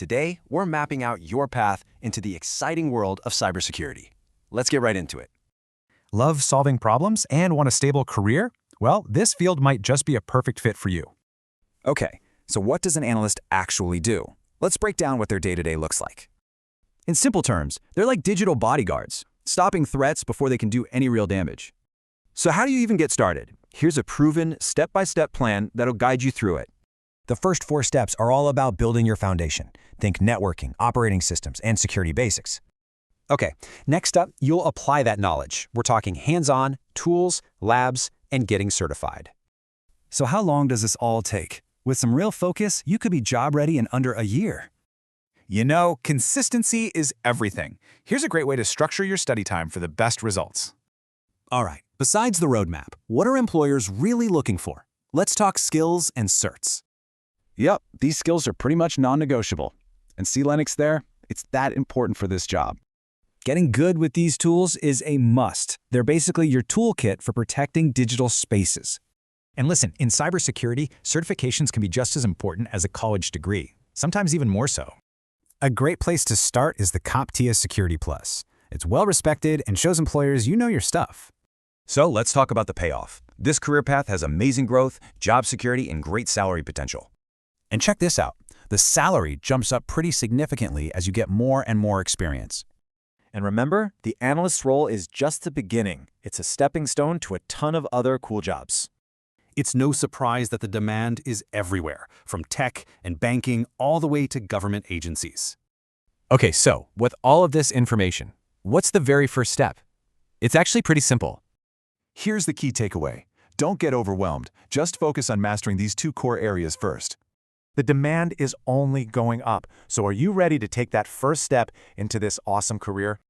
Today, we're mapping out your path into the exciting world of cybersecurity. Let's get right into it. Love solving problems and want a stable career? Well, this field might just be a perfect fit for you. Okay, so what does an analyst actually do? Let's break down what their day-to-day looks like. In simple terms, they're like digital bodyguards, stopping threats before they can do any real damage. So how do you even get started? Here's a proven, step-by-step plan that'll guide you through it. The first 4 steps are all about building your foundation. Think networking, operating systems, and security basics. Okay, next up, you'll apply that knowledge. We're talking hands-on, tools, labs, and getting certified. So how long does this all take? With some real focus, you could be job ready in under a year. You know, consistency is everything. Here's a great way to structure your study time for the best results. All right, besides the roadmap, what are employers really looking for? Let's talk skills and certs. Yep, these skills are pretty much non-negotiable. And see Linux there? It's that important for this job. Getting good with these tools is a must. They're basically your toolkit for protecting digital spaces. And listen, in cybersecurity, certifications can be just as important as a college degree, sometimes even more so. A great place to start is the CompTIA Security Plus. It's well-respected and shows employers you know your stuff. So let's talk about the payoff. This career path has amazing growth, job security, and great salary potential. And check this out. The salary jumps up pretty significantly as you get more and more experience. And remember, the analyst role is just the beginning. It's a stepping stone to a ton of other cool jobs. It's no surprise that the demand is everywhere, from tech and banking all the way to government agencies. Okay, so with all of this information, what's the very first step? It's actually pretty simple. Here's the key takeaway. Don't get overwhelmed. Just focus on mastering these 2 core areas first. The demand is only going up, so are you ready to take that first step into this awesome career?